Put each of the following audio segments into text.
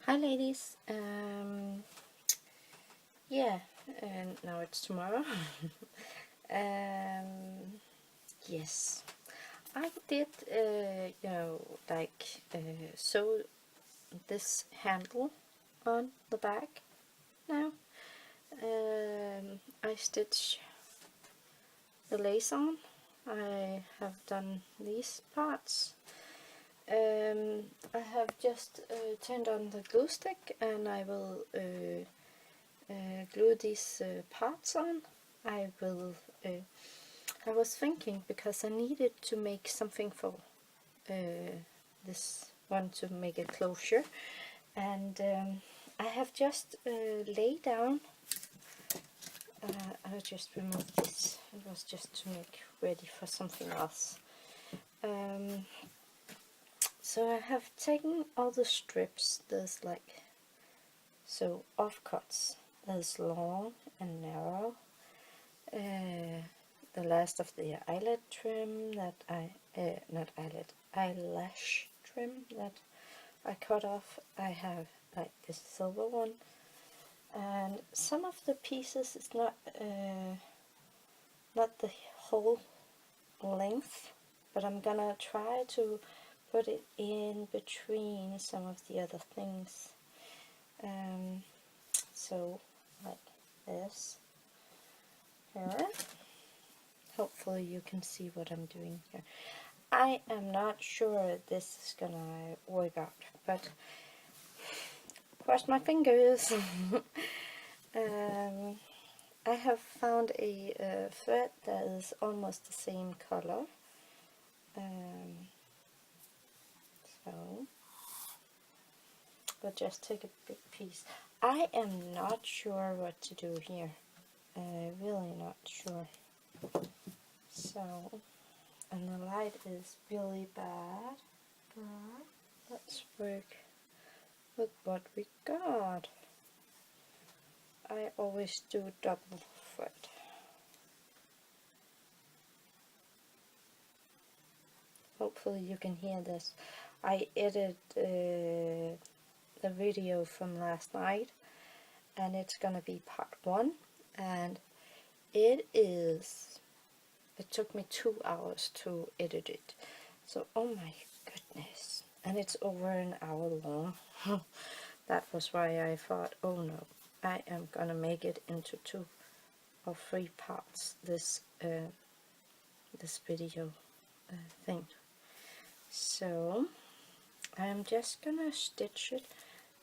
Hi ladies, yeah, and now it's tomorrow. um, yes, I did, sew this handle on the back now. I stitch the lace on. I have done these parts. I have just turned on the glue stick and I will glue these parts on. I will. I was thinking because I needed to make something for this one to make a closure, and I have just laid down. I'll just remove this. It was just to make ready for something else. So I have taken all the strips. There's like offcuts. There's long and narrow. The last of the eyelid trim that not eyelid, eyelash trim that I cut off. I have like this silver one, and some of the pieces is not the whole length, but I'm gonna try to put it in between some of the other things. So like this here. Hopefully you can see what I'm doing here. I am not sure this is gonna work out, but cross my fingers. I have found a thread that is almost the same color. So we'll just take a big piece. I am not sure what to do here. Really not sure. So, and the light is really bad. Let's work with what we got. I always do double thread. Hopefully you can hear this. I edited the video from last night, and it's gonna be part 1, and it took me 2 hours to edit it. So, oh my goodness. And it's over an hour long. That was why I thought, oh no, I am gonna make it into 2 or 3 parts, this video thing. So, I'm just gonna stitch it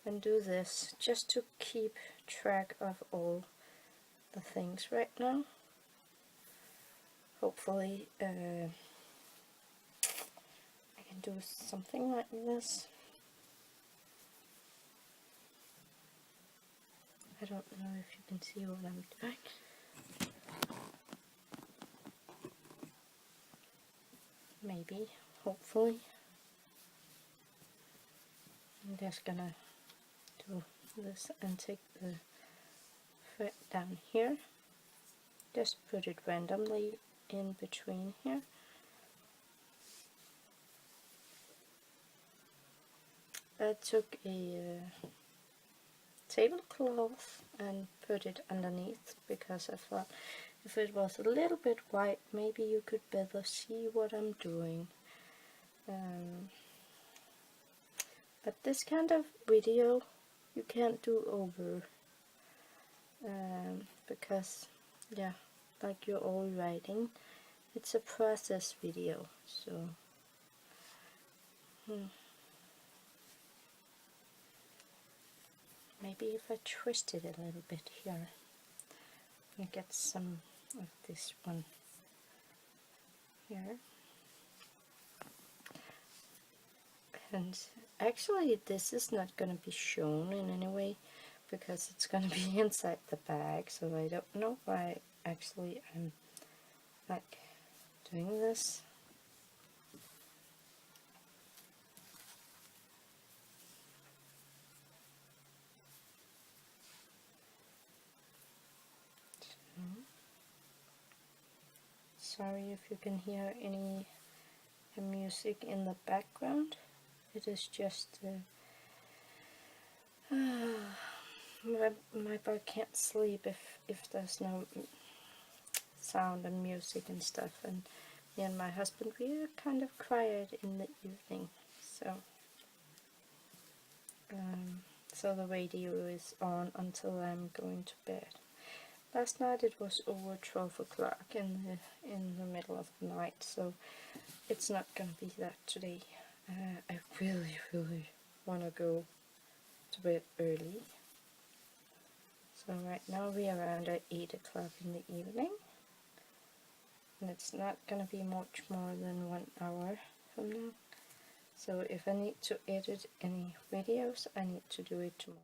and do this just to keep track of all the things right now. Hopefully I can do something like this. I don't know if you can see what I'm doing. Maybe, hopefully. I'm just gonna do this and take the thread down here. Just put it randomly in between here. I took a tablecloth and put it underneath because I thought if it was a little bit white, maybe you could better see what I'm doing. But this kind of video you can't do over because, yeah, like you're all writing, it's a process video, so maybe if I twist it a little bit here, you get some of this one here. And actually this is not going to be shown in any way because it's going to be inside the bag, so I don't know why actually I'm like doing this. Sorry if you can hear any music in the background. It is just My bird can't sleep if there's no sound and music and stuff, and me and my husband, we are kind of quiet in the evening, so so the radio is on until I'm going to bed. Last night it was over 12 o'clock in the middle of the night, so it's not gonna be that today. I really want to go to bed early. So right now we are around at 8 o'clock in the evening, and it's not gonna be much more than 1 hour from now. So if I need to edit any videos, I need to do it tomorrow.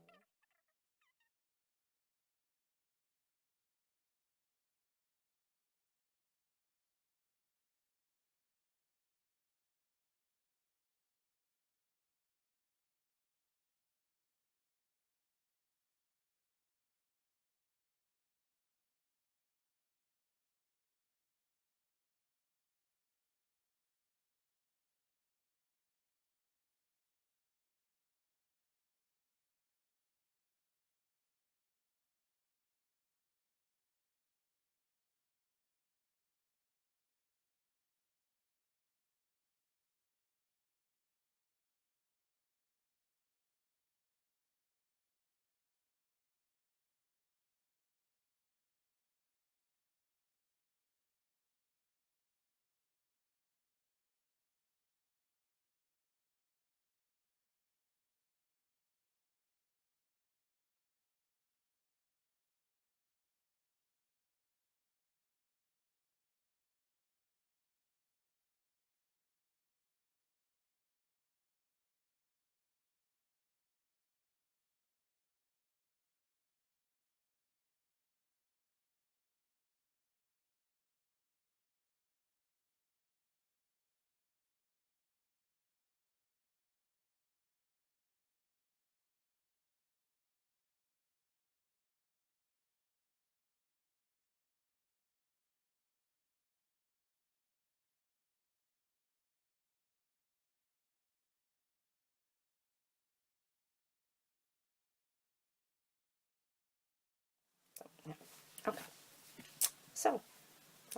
Yeah. Okay, so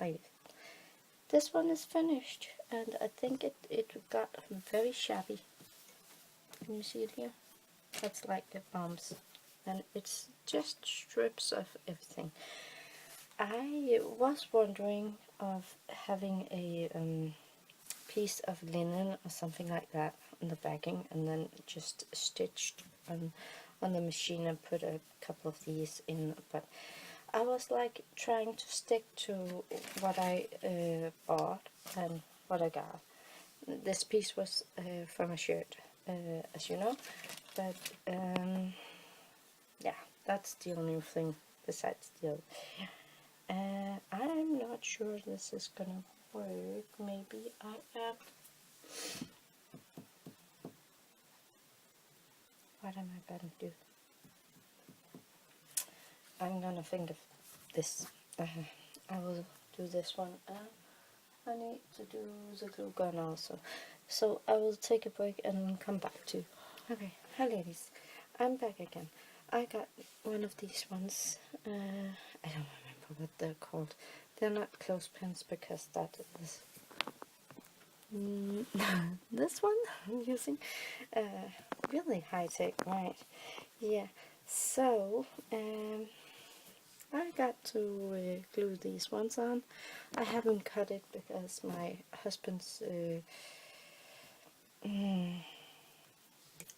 ladies, this one is finished, and I think it got very shabby. Can you see it here? That's like the bumps, and it's just strips of everything. I was wondering of having a piece of linen or something like that in the backing, and then just stitched on the machine and put a couple of these in, but I was like trying to stick to what I bought and what I got. This piece was from a shirt, as you know, but yeah, that's the only thing besides the other. I'm not sure this is gonna work. Maybe I am. What am I gonna do? I'm gonna think of this. I will do this one. I need to do the glue gun also. So I will take a break and come back to. Okay, hi ladies. I'm back again. I got one of these ones. I don't remember what they're called. They're not clothespins because that is this one I'm using. Really high tech, right? Yeah. So I got to glue these ones on. I haven't cut it because my husband's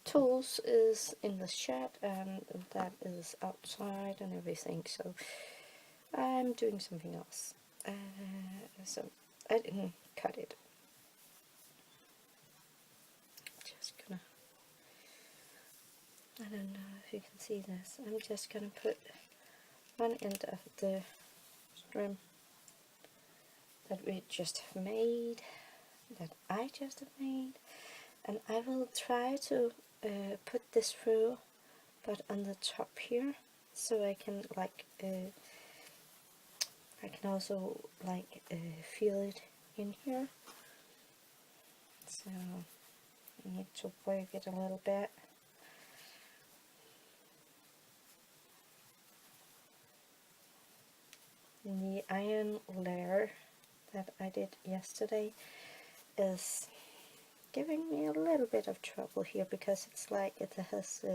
tools is in the shed and that is outside and everything, so I'm doing something else. So I didn't cut it. Just gonna, I don't know if you can see this, I'm just gonna put one end of the string that we just have made, that I just have made, and I will try to put this through, but on the top here, so I can like I can also like feel it in here. So I need to work it a little bit. the iron layer that I did yesterday is giving me a little bit of trouble here, because it's like it has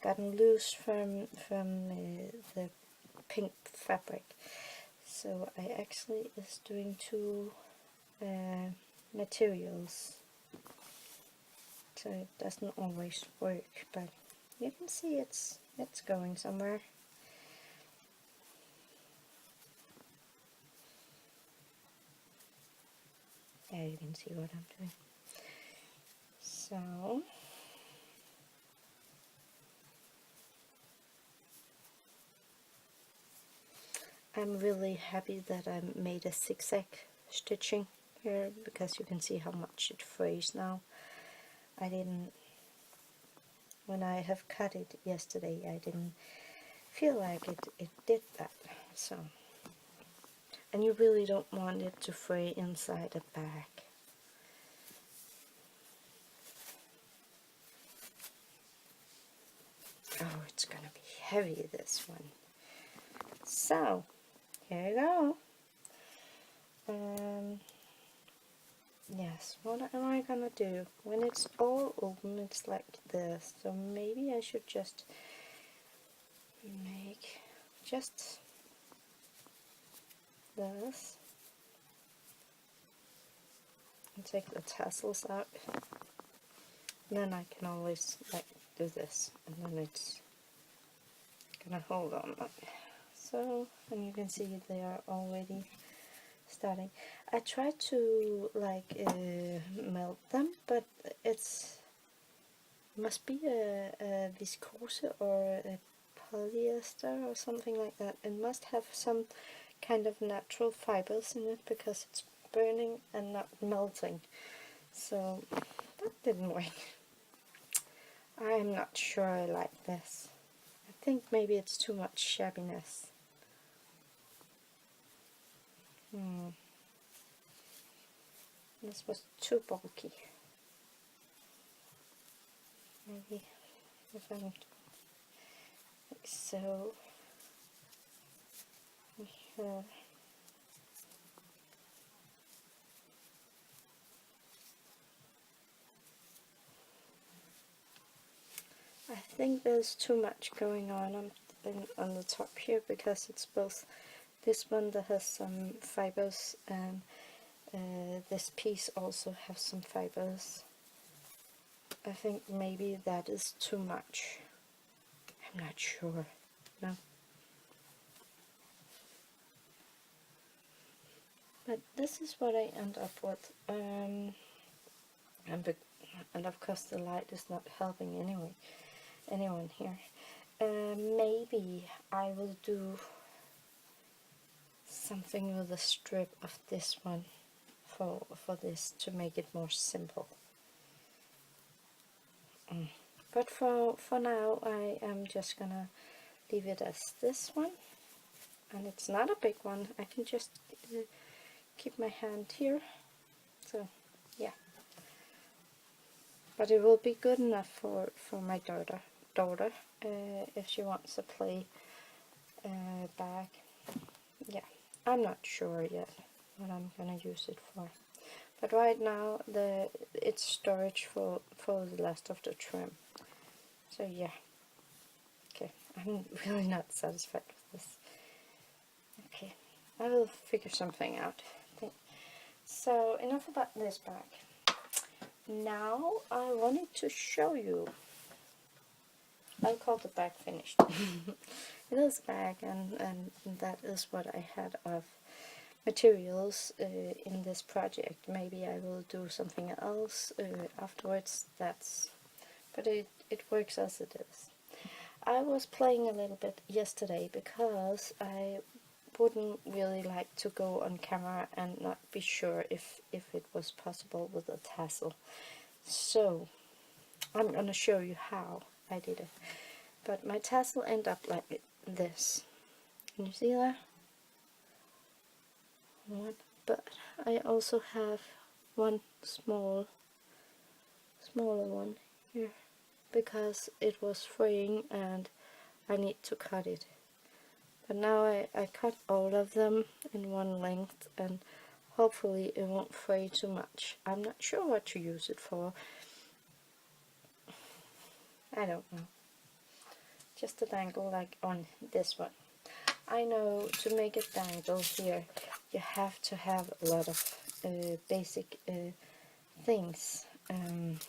gotten loose from the pink fabric. So I actually is doing two materials, so it doesn't always work, but you can see it's going somewhere. There you can see what I'm doing. So I'm really happy that I made a zigzag stitching here, because you can see how much it frays now. I didn't, when I have cut it yesterday, I didn't feel like it did that. So, and you really don't want it to fray inside the bag. Oh, it's gonna be heavy, this one. So, here you go. Yes, what am I gonna do? When it's all open, it's like this. So maybe I should just make just this. And take the tassels out. And then I can always like do this, and then it's gonna hold on. So, and you can see they are already starting. I tried to like melt them, but it's must be a viscose or a polyester or something like that. It must have some kind of natural fibers in it, because it's burning and not melting. So that didn't work. I'm not sure I like this. I think maybe it's too much shabbiness. This was too bulky. Maybe if I'm like so. Here. I think there's too much going on the top here, because it's both this one that has some fibers, and this piece also has some fibers. I think maybe that is too much. I'm not sure. No. But this is what I end up with. And of course the light is not helping anyone here. Maybe I will do something with a strip of this one for this, to make it more simple. But for now I am just gonna leave it as this one, and it's not a big one. I can just keep my hand here, so yeah. But it will be good enough for my daughter if she wants to play bag. Yeah, I'm not sure yet what I'm gonna use it for. But right now it's storage for the last of the trim. So yeah. Okay, I'm really not satisfied with this. Okay, I will figure something out. So enough about this bag. Now I wanted to show you. I'll call the bag finished. It is a bag, and that is what I had of materials in this project. Maybe I will do something else afterwards. But it works as it is. I was playing a little bit yesterday, because I wouldn't really like to go on camera and not be sure if it was possible with a tassel. So I'm gonna show you how I did it. But my tassel ended up like this. Can you see that? But I also have one smaller one here, because it was fraying and I need to cut it. But now I cut all of them in one length, and hopefully it won't fray too much. I'm not sure what to use it for. I don't know. Just a dangle like on this one. I know to make it dangle here, you have to have a lot of basic things. And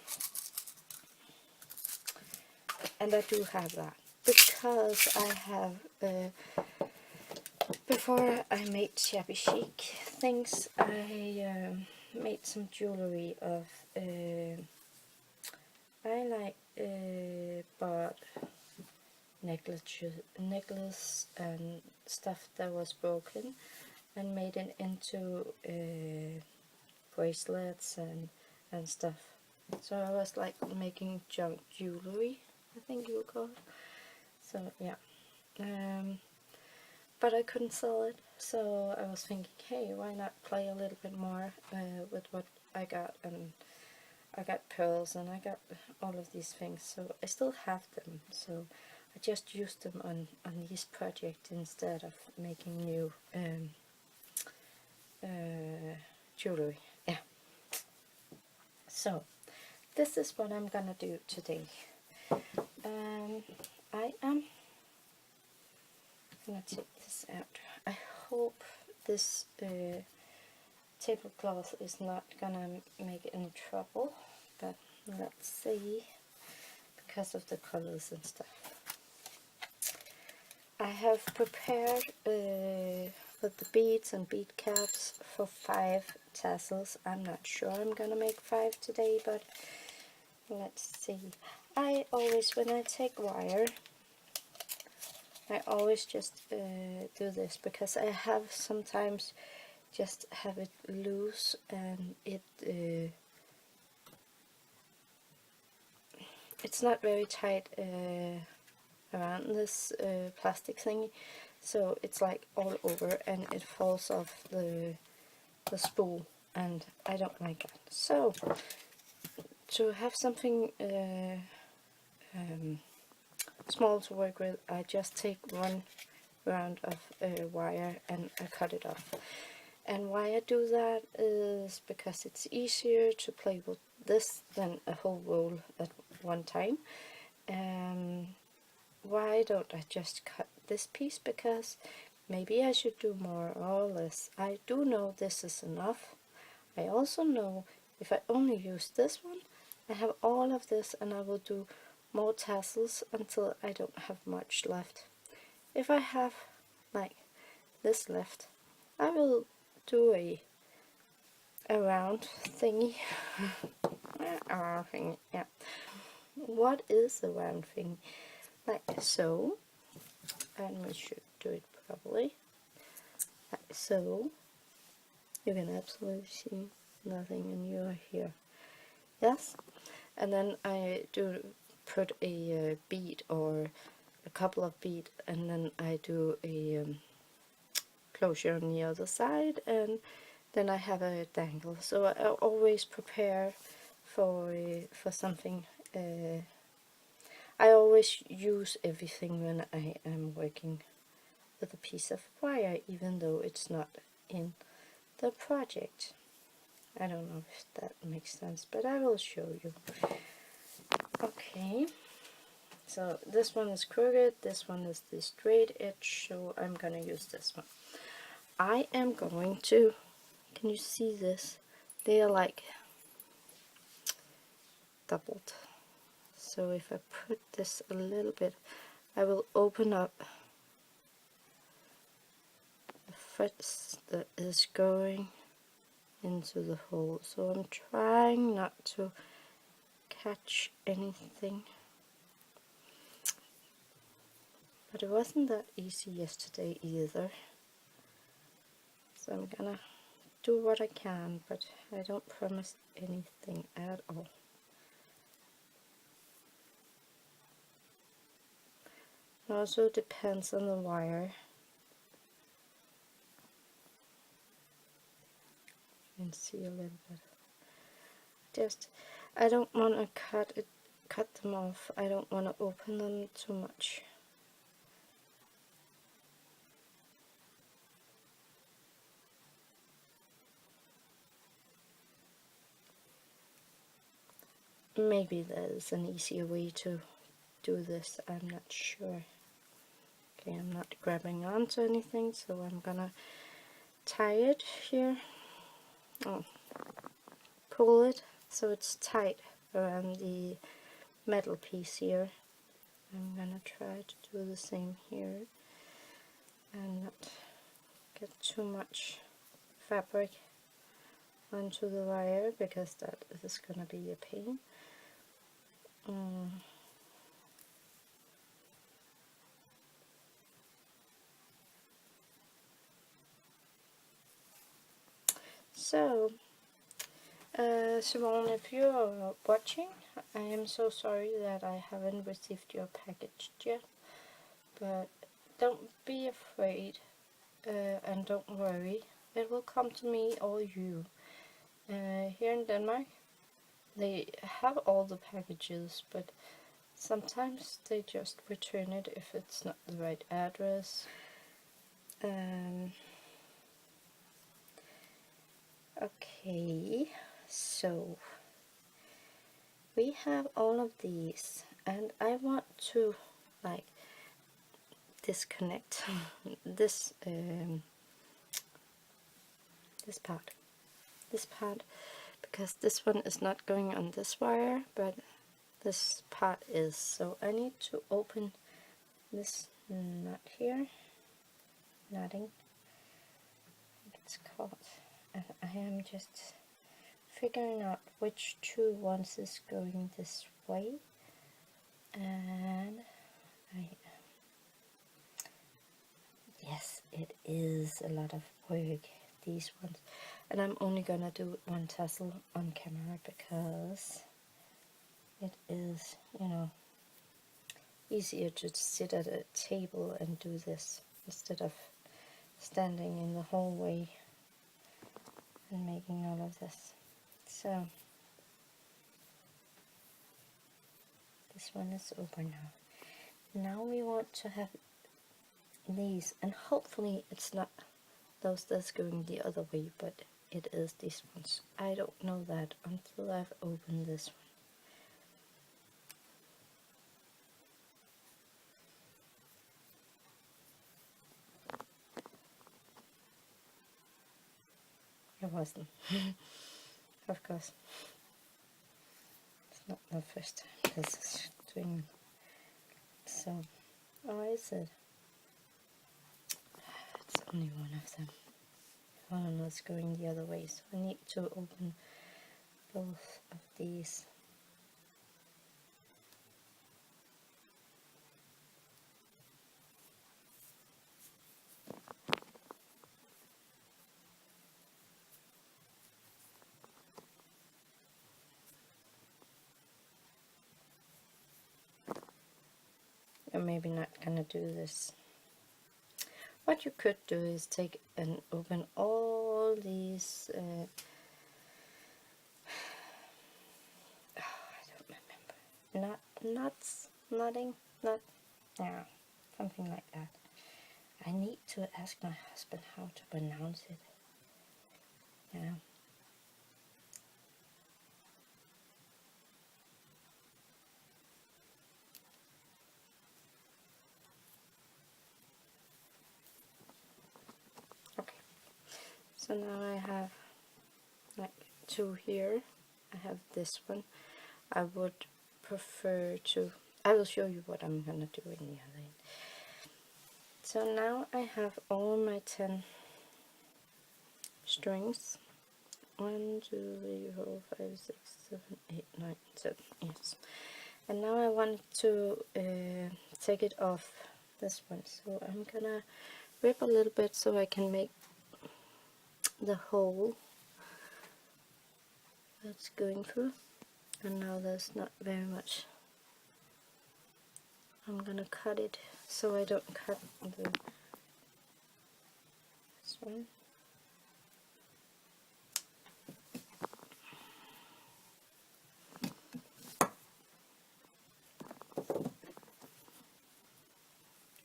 I do have that. Because I have, before I made shabby chic things, I made some jewelry of, bought necklace and stuff that was broken and made it into bracelets and stuff. So I was like making junk jewelry, I think you would call it. So yeah, but I couldn't sell it, so I was thinking, hey, why not play a little bit more with what I got, and I got pearls and I got all of these things, so I still have them, so I just used them on this project instead of making new jewelry. Yeah. So this is what I'm gonna do today. I am gonna take this out. I hope this tablecloth is not gonna make any trouble, but let's see, because of the colors and stuff. I have prepared with the beads and bead caps for 5 tassels. I'm not sure I'm gonna make 5 today, but let's see. I always, when I take wire, I always just do this, because I have sometimes just have it loose and it's not very tight around this plastic thingy, so it's like all over and it falls off the spool, and I don't like it. So to have something small to work with, I just take one round of wire and I cut it off. And why I do that is because it's easier to play with this than a whole roll at one time. Why don't I just cut this piece? Because maybe I should do more or less. I do know this is enough. I also know if I only use this one, I have all of this and I will do more tassels until I don't have much left. If I have like this left, I will do a round thingy. A round thingy, yeah. What is a round thing? Like so, and we should do it properly. Like so. You can absolutely see nothing, and you are here. Yes, and then I do put a bead or a couple of beads, and then I do a closure on the other side, and then I have a dangle. So I always prepare for something. I always use everything when I am working with a piece of wire, even though it's not in the project. I don't know if that makes sense, but I will show you. Okay, so this one is crooked, this one is the straight edge, so I'm gonna use this one. I am going to, can you see this? They are like doubled. So if I put this a little bit, I will open up the threads that is going into the hole. So I'm trying not to catch anything. But it wasn't that easy yesterday either. So I'm gonna do what I can, but I don't promise anything at all. It also depends on the wire. You can see a little bit. Just, I don't want to cut them off. I don't want to open them too much. maybe there's an easier way to do this, I'm not sure. Okay, I'm not grabbing onto anything, so I'm gonna tie it here. Oh, pull it so it's tight around the metal piece here. I'm gonna try to do the same here and not get too much fabric onto the wire, because that is gonna be a pain. So, Simone, if you're watching, I am so sorry that I haven't received your package yet, but don't be afraid, and don't worry, it will come to me or you. Here in Denmark, they have all the packages, but sometimes they just return it if it's not the right address. Okay, so we have all of these, and I want to like disconnect this this part, because this one is not going on this wire, but this part is. So I need to open this nut here, nutting it's called, and I am just figuring out which two ones is going this way, and yes, it is a lot of work, these ones, and I'm only gonna do one tassel on camera because it is, you know, easier to sit at a table and do this instead of standing in the hallway and making all of this. So this one is over now. Now we want to have these, and hopefully it's not those that's going the other way, but it is these ones. I don't know that until I've opened this one. It wasn't. Of course. It's not the first time this is doing so. Oh, is it? It's only one of them. One is going the other way, so I need to open both of these. I'm maybe not gonna do this. What you could do is take and open all these I don't remember. Nuts, nutting, nut, yeah, something like that. I need to ask my husband how to pronounce it. Yeah. Okay. So now I have like two here. I have this one. I would prefer to, I will show you what I'm gonna do in the other end. So now I have all my 10 strings. 1, 2, 3, 4, 5, 6, 7, 8, 9, 10, yes. And now I want to take it off this one. So I'm gonna rip a little bit so I can make the hole that's going through. And now there's not very much. I'm gonna cut it so I don't cut this one.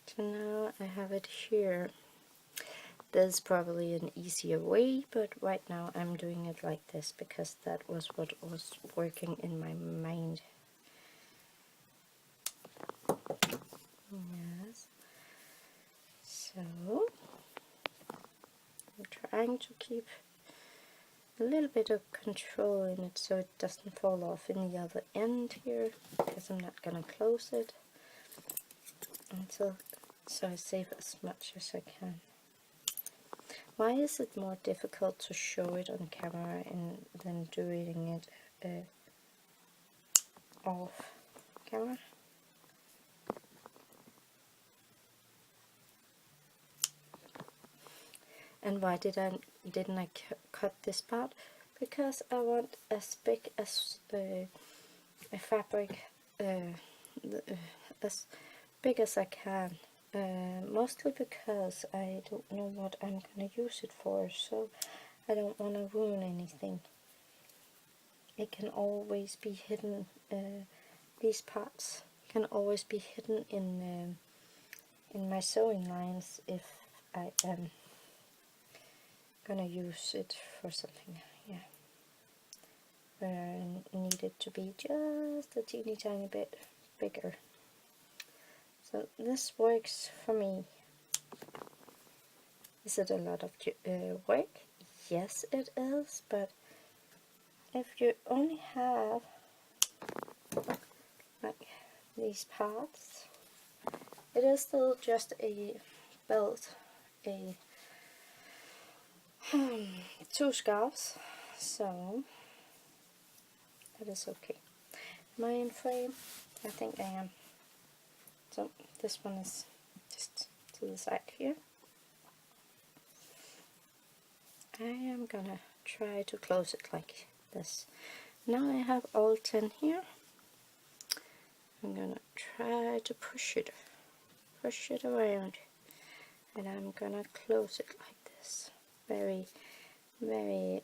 So now I have it here. There's probably an easier way, but right now I'm doing it like this because that was what was working in my mind. Yes. So I'm trying to keep a little bit of control in it so it doesn't fall off in the other end here, because I'm not gonna close it until, so I save as much as I can. Why is it more difficult to show it on camera than doing it off camera? And why didn't I cut this part? Because I want as big as a fabric, as big as I can. Mostly because I don't know what I'm gonna use it for, so I don't want to ruin anything. It can always be hidden. These parts can always be hidden in my sewing lines if I am gonna use it for something. Yeah, where I need it to be just a teeny tiny bit bigger. So this works for me. Is it a lot of work? Yes, it is, but if you only have like these parts, it is still just a belt, a two scarves, so that is okay. Am I in frame? I think I am. So this one is just to the side here. I am gonna try to close it like this. Now I have all 10 here. I'm gonna try to push it around, and I'm gonna close it like this, very, very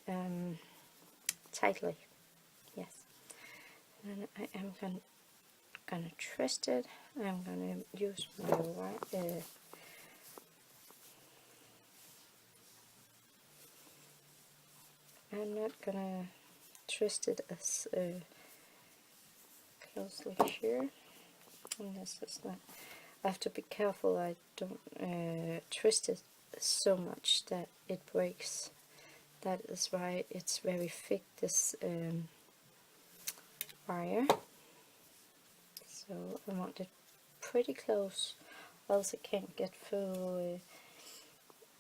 tightly. Yes. And I am gonna twist it. I'm gonna use my wire. I'm not gonna twist it as closely here. And this is not. I have to be careful I don't twist it so much that it breaks. That is why it's very thick, this wire. So I want it pretty close, else it can't get through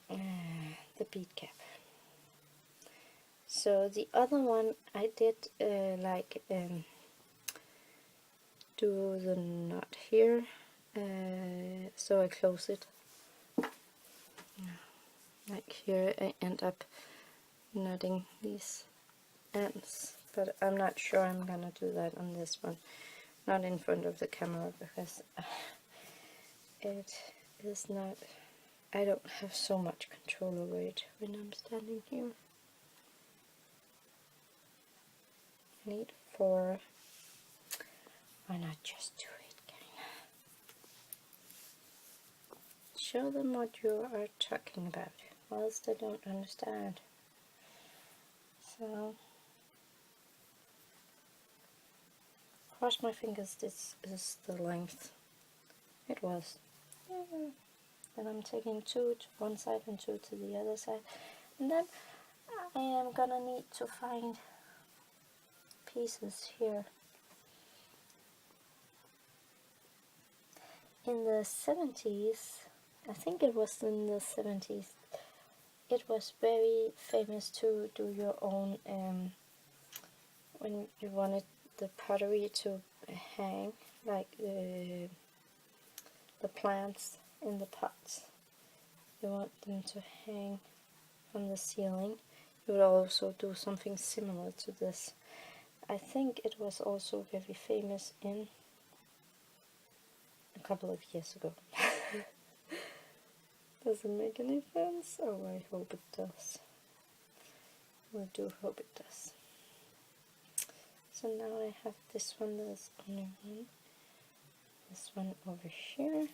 the bead cap. So the other one I did do the knot here, so I close it. Like here I end up knotting these ends, but I'm not sure I'm gonna do that on this one. Not in front of the camera, because it is not, I don't have so much control over it when I'm standing here. I need 4. Why not just do it, Karina? Show them what you are talking about, else they don't understand. So, cross my fingers, this is the length. It was. Yeah. Then I'm taking 2 to one side and 2 to the other side. And then I am gonna need to find pieces here. In the 70s, I think it was in the 70s, it was very famous to do your own, when you wanted the pottery to hang, like the plants in the pots. You want them to hang from the ceiling. You would also do something similar to this. I think it was also very famous in a couple of years ago. Does it make any sense? Oh, I hope it does. I do hope it does. So now I have this one, there's only one. This one over here.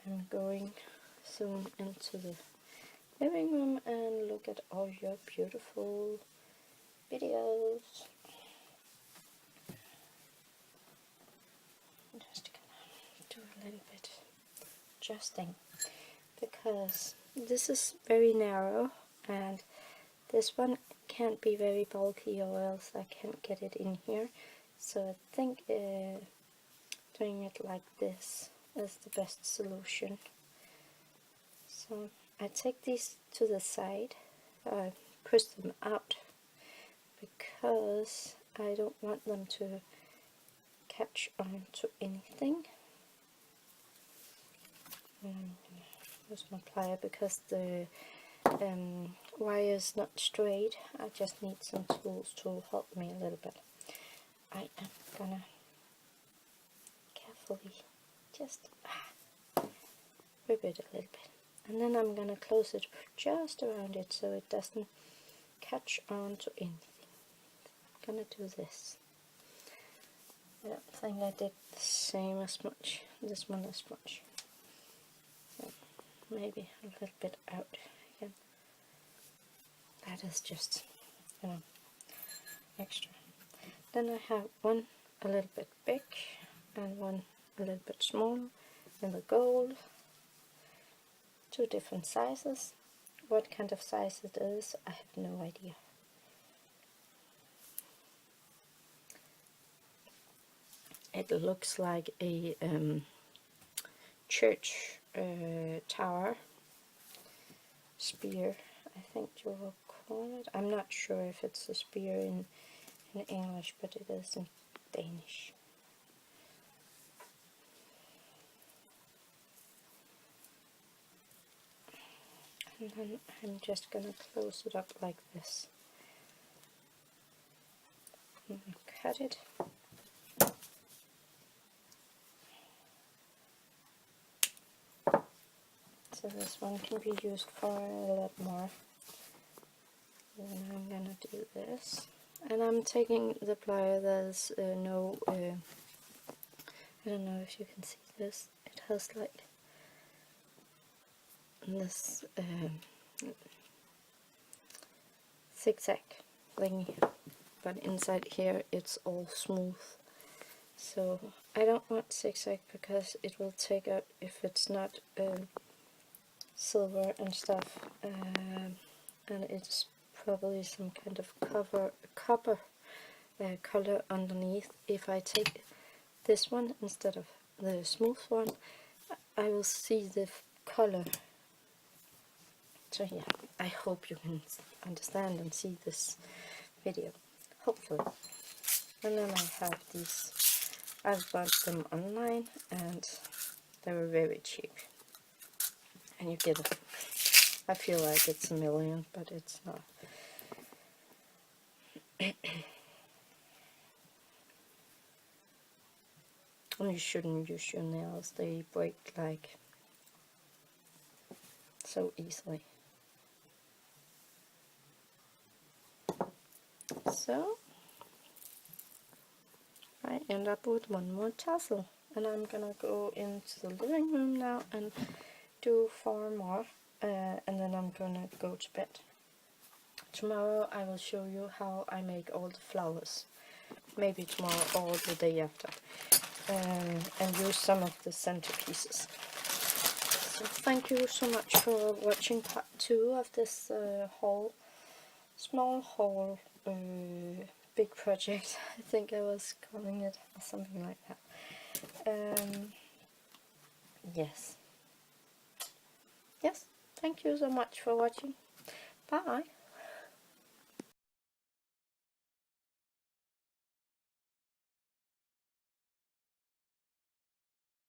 I'm going soon into the living room and look at all your beautiful videos. I'm just gonna do a little bit adjusting because this is very narrow and this one can't be very bulky or else I can't get it in here. So I think doing it like this is the best solution. So I take these to the side, push them out because I don't want them to catch on to anything. And I'm going to use my plier because the wire is not straight. I just need some tools to help me a little bit. I am gonna carefully just rip it a little bit, and then I'm gonna close it just around it so it doesn't catch on to anything. I'm gonna do this. I don't think I did the same as much, this one as much. So maybe a little bit out again. That is just, you know, extra. Then I have one a little bit big and one a little bit small in the gold. Two different sizes. What kind of size it is, I have no idea. It looks like a church tower spear, I think you will call it. I'm not sure if it's a spear in English, but it is in Danish. And then I'm just gonna close it up like this. And cut it. So this one can be used for a lot more. And then I'm gonna do this. And I'm taking the plier, there's no, I don't know if you can see this, it has like this zigzag thingy, but inside here it's all smooth. So I don't want zigzag because it will take out if it's not silver and stuff, and it's probably some kind of copper color underneath. If I take this one instead of the smooth one, I will see the color. So yeah, I hope you can understand and see this video, hopefully. And then I have these, I've bought them online and they were very cheap. And you get a, I feel like it's a million, but it's not. And you shouldn't use your nails, they break like so easily. So I end up with one more tassel, and I'm gonna go into the living room now and do 4 more, and then I'm gonna go to bed. Tomorrow I will show you how I make all the flowers, maybe tomorrow or the day after, and use some of the centerpieces. So thank you so much for watching part 2 of this small haul, big project, I think I was calling it, or something like that. Yes, thank you so much for watching. Bye.